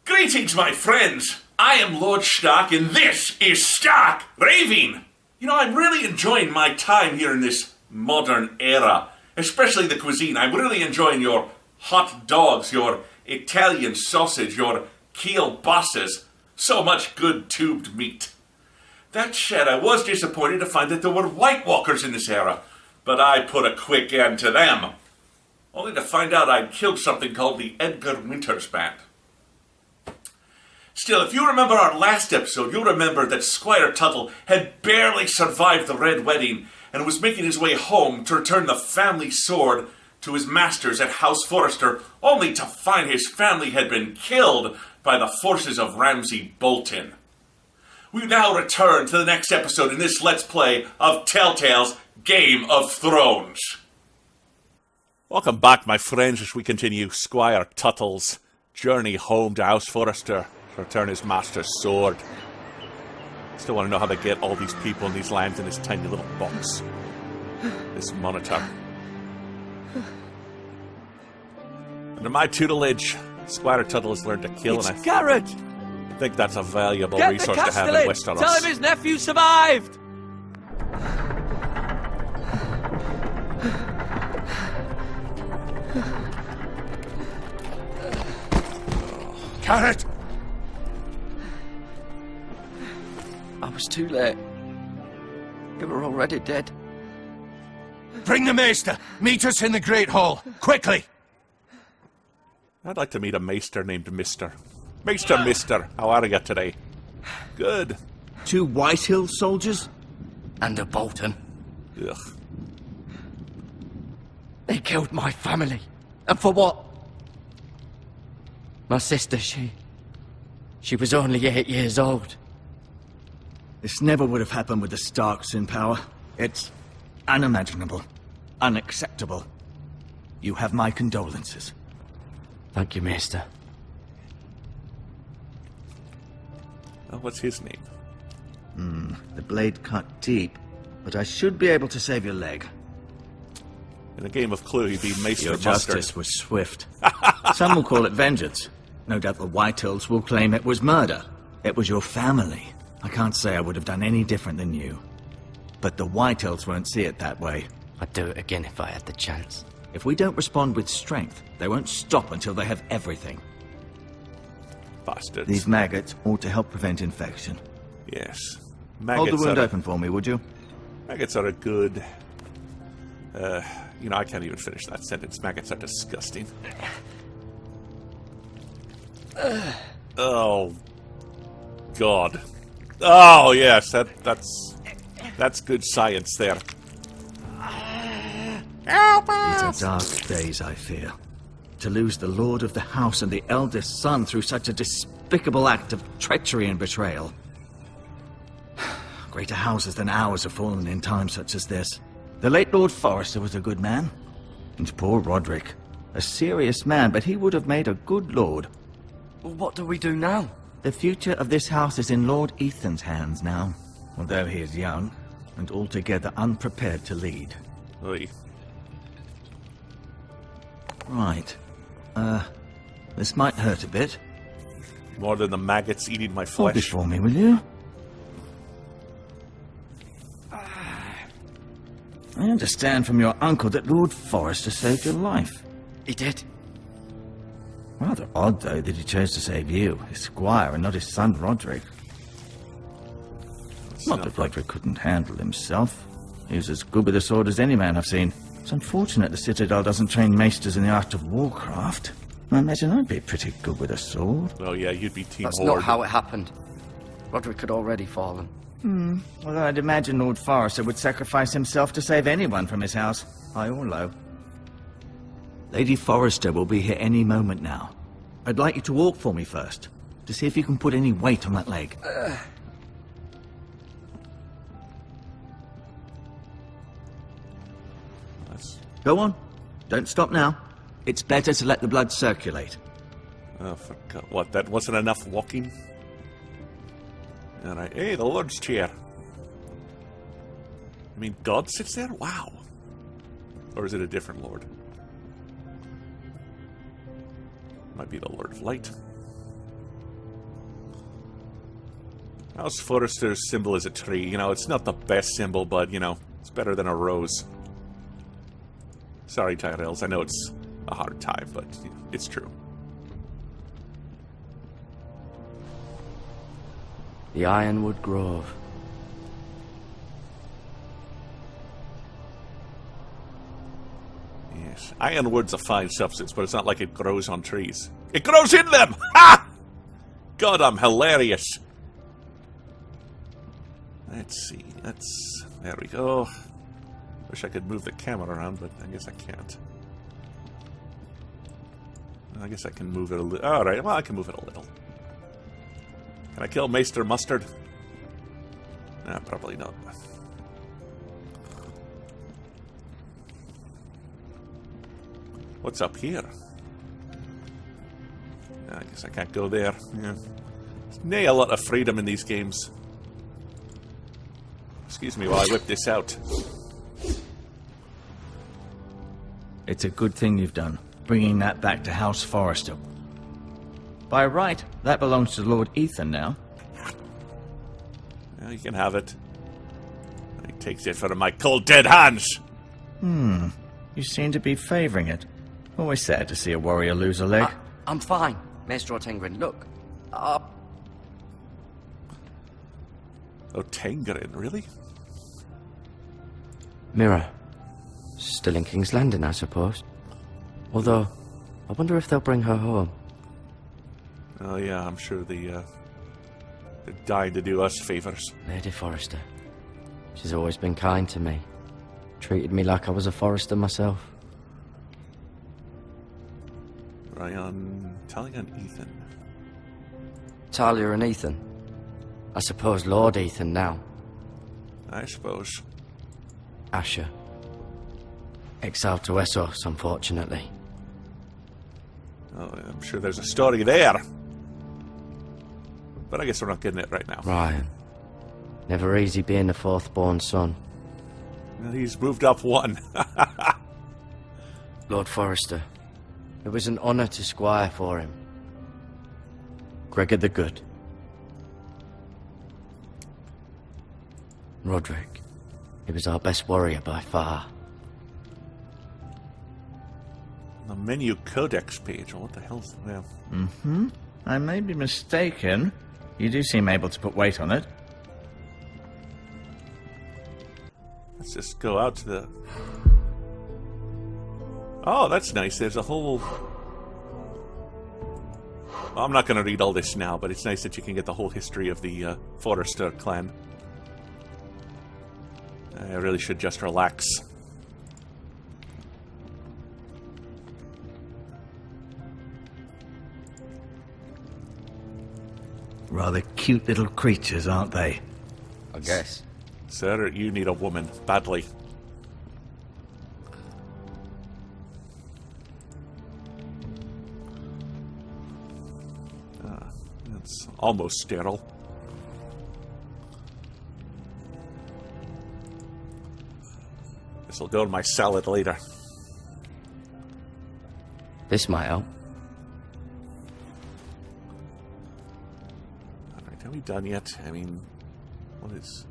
Greetings, my friends! I am Lord Stark, and this is Stark Raving! You know, I'm really enjoying my time here in this modern era, especially the cuisine. I'm really enjoying your hot dogs, your Italian sausage, your kielbases. So much good tubed meat. That said, I was disappointed to find that there were White Walkers in this era, but I put a quick end to them. Only to find out I'd killed something called the Edgar Winters Band. Still, if you remember our last episode, you'll remember that Squire Tuttle had barely survived the Red Wedding and was making his way home to return the family sword to his masters at House Forrester, only to find his family had been killed by the forces of Ramsay Bolton. We now return to the next episode in this Let's Play of Telltale's Game of Thrones. Welcome back, my friends, as we continue Squire Tuttle's journey home to House Forrester to return his master's sword. Still want to know how they get all these people in these lands in this tiny little box. This monitor. Under my tutelage, Squire Tuttle has learned to kill, It's and Garrett! I think that's a valuable Get resource the to have in Castellan! Westeros. Tell him his nephew survived! Garrett! I was too late. You were already dead. Bring the maester! Meet us in the Great Hall! Quickly! I'd like to meet a maester named Mister. Mister, how are you today? Good. 2 Whitehill soldiers? And a Bolton. Ugh. They killed my family. And for what? My sister, she was only 8 years old. This never would have happened with the Starks in power. It's unimaginable. Unacceptable. You have my condolences. Thank you, Maester. Oh, what's his name? The blade cut deep, but I should be able to save your leg. In a game of Clue, he'd be Maester Your Mustard. justice was swift. Some will call it vengeance. No doubt the Whitehills will claim it was murder. It was your family. I can't say I would have done any different than you. But the Whitehills won't see it that way. I'd do it again if I had the chance. If we don't respond with strength, they won't stop until they have everything. Bastards. These maggots ought to help prevent infection. Yes. Hold the wound open for me, would you? Maggots are a good... I can't even finish that sentence. Maggots are disgusting. Oh. God. Oh, yes, that's good science there. These are dark days, I fear. To lose the lord of the house and the eldest son through such a despicable act of treachery and betrayal. Greater houses than ours have fallen in times such as this. The late Lord Forrester was a good man. And poor Roderick. A serious man, but he would have made a good lord. Well, what do we do now? The future of this house is in Lord Ethan's hands now. Although he is young, and altogether unprepared to lead. Oy. Right. This might hurt a bit. More than the maggots eating my Hold this flesh. for me, will you? I understand from your uncle that Lord Forrester saved your life. He did. Rather odd, though, that he chose to save you, his squire, and not his son Roderick. Not that Roderick couldn't handle himself. He was as good with a sword as any man I've seen. It's unfortunate the Citadel doesn't train maesters in the art of warcraft. I imagine I'd be pretty good with a sword. Oh, yeah, you'd be Team That's Horde. not how it happened. Roderick had already fallen. Although I'd imagine Lord Forrester would sacrifice himself to save anyone from his house, high or low. Lady Forrester will be here any moment now. I'd like you to walk for me first, to see if you can put any weight on that leg. Go on. Don't stop now. It's better to let the blood circulate. Oh, for God. What, that wasn't enough walking? Alright. Hey, the Lord's chair. I mean, God sits there? Wow. Or is it a different Lord? Might be the Lord of Light. House Forrester's symbol is a tree. You know, it's not the best symbol, but, you know, it's better than a rose. Sorry, Tyrells. I know it's a hard time, but you know, it's true. The Ironwood Grove. Yes. Ironwood's a fine substance, but it's not like it grows on trees. It grows in them! Ha! God, I'm hilarious. Let's see. There we go. Wish I could move the camera around, but I guess I can't. I guess I can move it a little. Alright, well, I can move it a little. Can I kill Maester Mustard? Nah, probably not. What's up here? I guess I can't go there. Yeah. Nay, a lot of freedom in these games. Excuse me while I whip this out. It's a good thing you've done, bringing that back to House Forrester. By right, that belongs to Lord Ethan now. Well, you can have it. He takes it from my cold, dead hands. You seem to be favoring it. Always sad to see a warrior lose a leg. I'm fine, Maester Otengrin. Look. Oh, Tengrin, really? Mirror. Still in King's Landing, I suppose. Although, I wonder if they'll bring her home. Oh yeah, I'm sure they're dying to do us favors. Lady Forrester. She's always been kind to me. Treated me like I was a Forrester myself. Ryan, Talia and Ethan. Talia and Ethan. I suppose Lord Ethan now. I suppose. Asher. Exiled to Essos, unfortunately. Oh, I'm sure there's a story there. But I guess we're not getting it right now. Ryan. Never easy being the fourth-born son. Well, he's moved up one. Lord Forrester. It was an honor to squire for him. Gregor the Good. Roderick. He was our best warrior by far. The menu codex page. What the hell's that? I may be mistaken. You do seem able to put weight on it. Let's just go out to the... Oh, that's nice. There's a whole... Well, I'm not going to read all this now, but it's nice that you can get the whole history of the Forrester clan. I really should just relax. Rather cute little creatures, aren't they? I guess. Sir, you need a woman, badly. It's almost sterile. This'll go in my salad later. This might help. Alright, are we done yet? I mean, what is...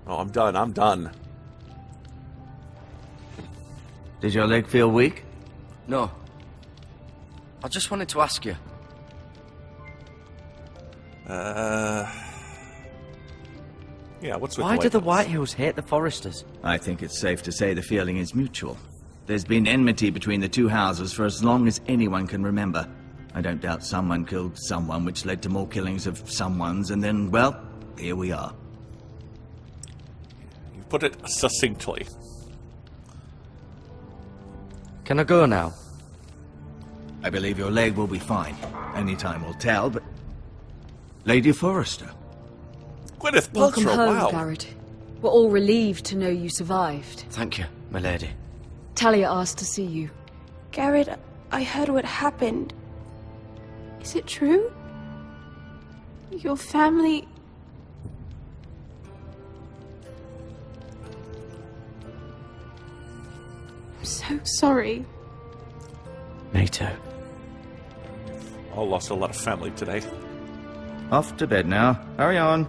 Oh, I'm done. Did your leg feel weak? No. I just wanted to ask you. Yeah, what's with Why do the Whitehills? Whitehills hate the Forresters? I think it's safe to say the feeling is mutual. There's been enmity between the two houses for as long as anyone can remember. I don't doubt someone killed someone, which led to more killings of someones, and then, well, here we are. You put it succinctly. Can I go now? I believe your leg will be fine. Only time will tell, but... Lady Forrester. Gwyneth Welcome Paltrow, home, wow. Garrett. We're all relieved to know you survived. Thank you, my lady. Talia asked to see you. Garrett, I heard what happened. Is it true? Your family... I'm so sorry. Me too. All lost a lot of family today. Off to bed now. Hurry on.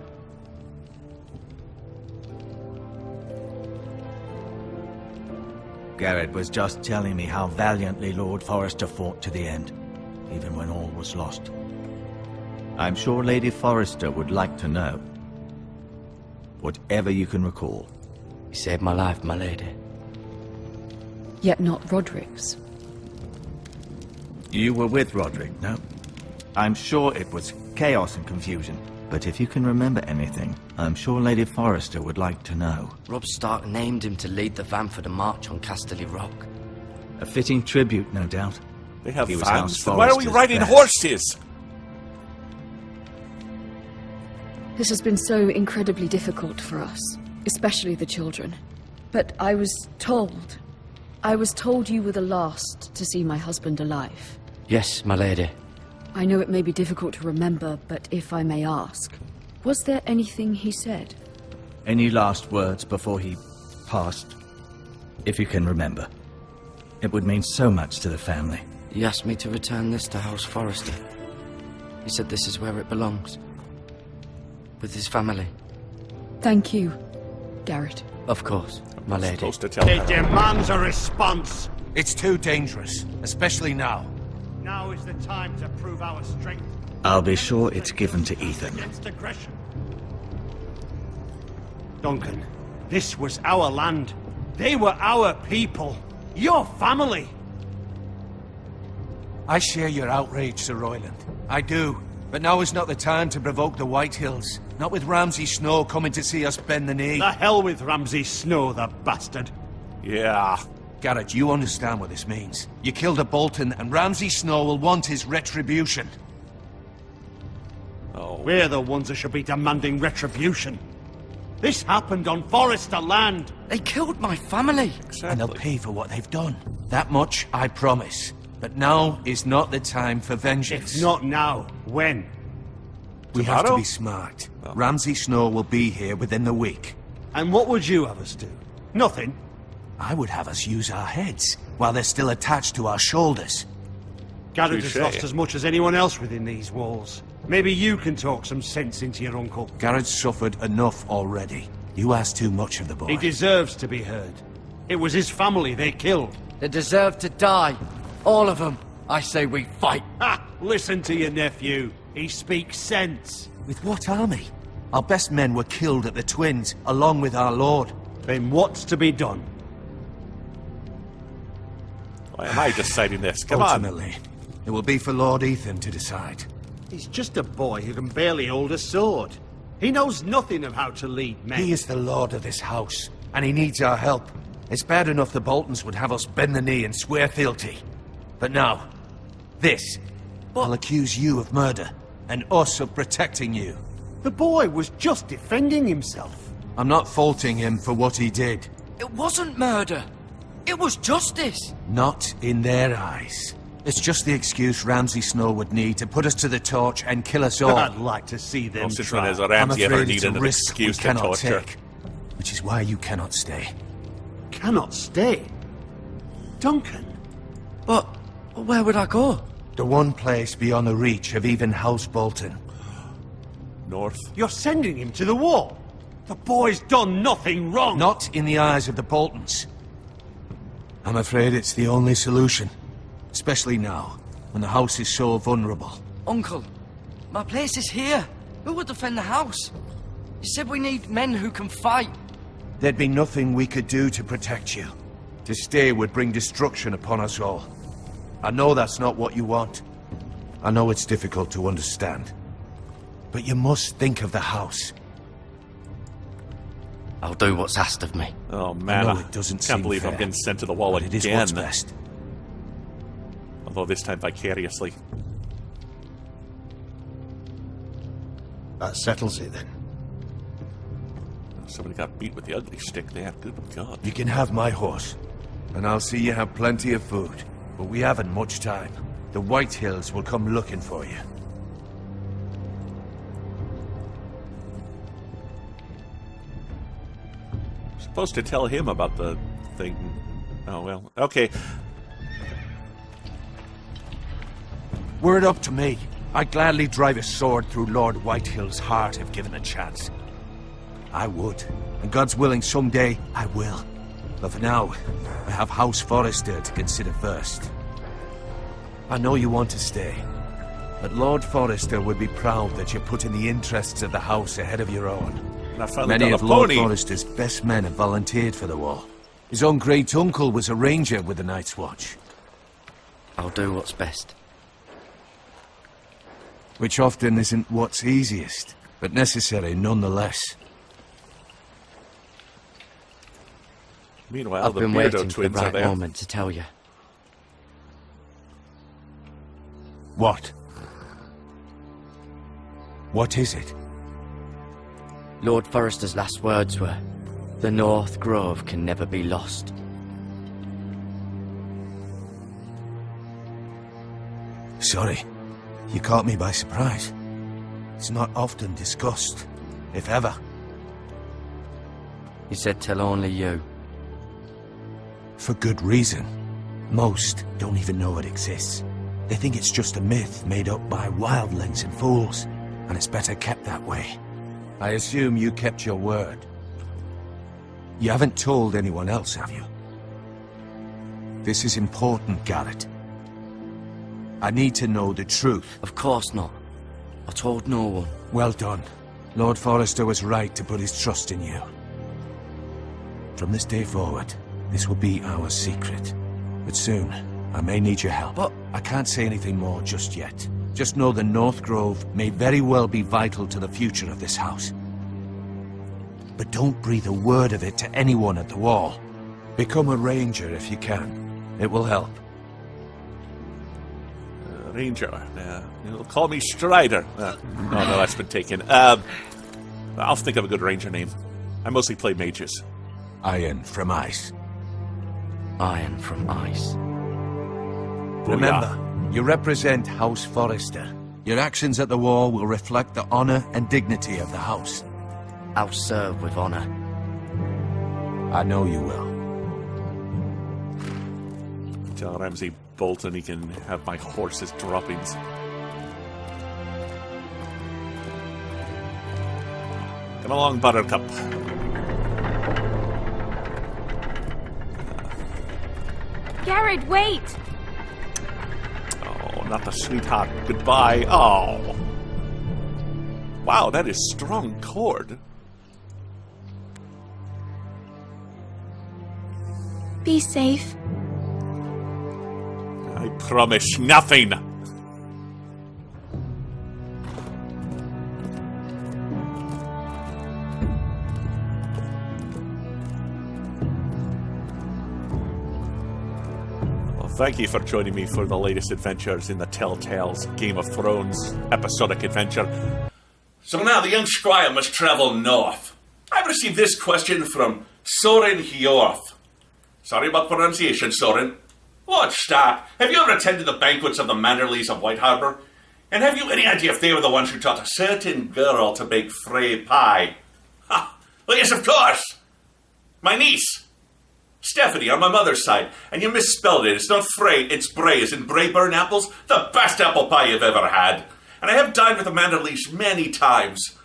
Garrett was just telling me how valiantly Lord Forrester fought to the end, even when all was lost. I'm sure Lady Forrester would like to know. Whatever you can recall. You saved my life, my lady. Yet not Roderick's. You were with Roderick, no? I'm sure it was chaos and confusion. But if you can remember anything, I'm sure Lady Forrester would like to know. Robb Stark named him to lead the van for the march on Casterly Rock. A fitting tribute, no doubt. They have He was House fans. Then why are we Forrester's riding best. horses? This has been so incredibly difficult for us, especially the children. But I was told you were the last to see my husband alive. Yes, my lady. I know it may be difficult to remember, but if I may ask, was there anything he said? Any last words before he passed? If you can remember. It would mean so much to the family. He asked me to return this to House Forrester. He said this is where it belongs. With his family. Thank you, Garrett. Of course, my lady. Supposed to tell It her. demands a response. It's too dangerous, especially now. Now is the time to prove our strength. I'll be sure it's given to Ethan. Against aggression. Duncan, this was our land. They were our people. Your family. I share your outrage, Sir Royland. I do. But now is not the time to provoke the White Hills. Not with Ramsay Snow coming to see us bend the knee. The hell with Ramsay Snow, the bastard. Yeah. Garrett, you understand what this means. You killed a Bolton, and Ramsay Snow will want his retribution. Oh. We're the ones that should be demanding retribution. This happened on Forrester land. They killed my family. And they'll pay for what they've done. That much, I promise. But now is not the time for vengeance. If not now, when? We have to Tomorrow? be smart. Ramsay Snow will be here within the week. And what would you have us do? Nothing. I would have us use our heads, while they're still attached to our shoulders. Garrett has Touché. lost as much as anyone else within these walls. Maybe you can talk some sense into your uncle. Garrett's suffered enough already. You ask too much of the boy. He deserves to be heard. It was his family they killed. They deserve to die. All of them. I say we fight. Ha! Listen to your nephew. He speaks sense. With what army? Our best men were killed at the Twins, along with our lord. Then what's to be done? Why am I deciding this? Come on. Ultimately, it will be for Lord Ethan to decide. He's just a boy who can barely hold a sword. He knows nothing of how to lead men. He is the lord of this house, and he needs our help. It's bad enough the Boltons would have us bend the knee and swear fealty. But now, this. I'll accuse you of murder, and us of protecting you. The boy was just defending himself. I'm not faulting him for what he did. It wasn't murder. It was justice. Not in their eyes. It's just the excuse Ramsay Snow would need to put us to the torch and kill us all. I'd like to see them Well, since when try. has I'm Ramsay ever afraid it's a needed an risk excuse we to cannot torture? take, which is why you cannot stay. Cannot stay. Duncan. But where would I go? The one place beyond the reach of even House Bolton. North. You're sending him to the wall. The boy's done nothing wrong. Not in the eyes of the Boltons. I'm afraid it's the only solution. Especially now, when the house is so vulnerable. Uncle, my place is here. Who will defend the house? You said we need men who can fight. There'd be nothing we could do to protect you. To stay would bring destruction upon us all. I know that's not what you want. I know it's difficult to understand. But you must think of the house. I'll do what's asked of me. Oh man, know I it doesn't can't seem believe I'm fair, getting sent to the wall But it is again. what's best. Although this time vicariously. That settles it then. Somebody got beat with the ugly stick there. Good God. You can have my horse. And I'll see you have plenty of food. But we haven't much time. The White Hills will come looking for you. Supposed to tell him about the thing. Oh well. Okay. Were it up to me, I'd gladly drive a sword through Lord Whitehill's heart if given a chance. I would. And God's willing, someday I will. But for now, I have House Forrester to consider first. I know you want to stay, but Lord Forrester would be proud that you're putting the interests of the house ahead of your own. Many of Lord Forrester's best men have volunteered for the war. His own great-uncle was a ranger with the Night's Watch. I'll do what's best. Which often isn't what's easiest, but necessary nonetheless. Meanwhile, I've the been Beardo waiting for the twins are right there. moment to tell you. What? What is it? Lord Forrester's last words were, "The North Grove can never be lost." Sorry, you caught me by surprise. It's not often discussed, if ever. He said tell only you. For good reason. Most don't even know it exists. They think it's just a myth made up by wildlings and fools, and it's better kept that way. I assume you kept your word. You haven't told anyone else, have you? This is important, Garrett. I need to know the truth. Of course not. I told no one. Well done. Lord Forrester was right to put his trust in you. From this day forward, this will be our secret. But soon, I may need your help. But I can't say anything more just yet. Just know the North Grove may very well be vital to the future of this house. But don't breathe a word of it to anyone at the wall. Become a ranger if you can. It will help. Ranger. You'll call me Strider. No, that's been taken. I'll think of a good ranger name. I mostly play mages. Iron from ice. Iron from ice. Remember, you represent House Forrester. Your actions at the war will reflect the honor and dignity of the house. I'll serve with honor. I know you will. Tell Ramsay Bolton he can have my horse's droppings. Come along, Buttercup. Garrett, wait! Oh, not the sweetheart. Goodbye. Oh. Wow, that is strong cord. Be safe. I promise nothing. Well, thank you for joining me for the latest adventures in the Telltale's Game of Thrones episodic adventure. So now the young squire must travel north. I've received this question from Soren Hjorth. Sorry about pronunciation, Soren. Lord Stark, have you ever attended the banquets of the Manderleys of White Harbor? And have you any idea if they were the ones who taught a certain girl to bake Frey pie? Ha! Well, yes, of course! My niece! Stephanie, on my mother's side. And you misspelled it. It's not Frey, it's Bray, as in Brayburn apples. The best apple pie you've ever had. And I have dined with the Manderleys many times.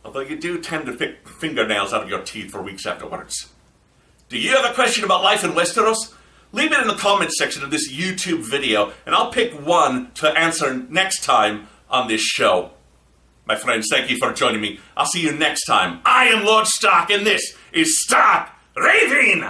Although you do tend to pick fingernails out of your teeth for weeks afterwards. Do you have a question about life in Westeros? Leave it in the comments section of this YouTube video, and I'll pick one to answer next time on this show. My friends, thank you for joining me. I'll see you next time. I am Lord Stark, and this is Stark Raving!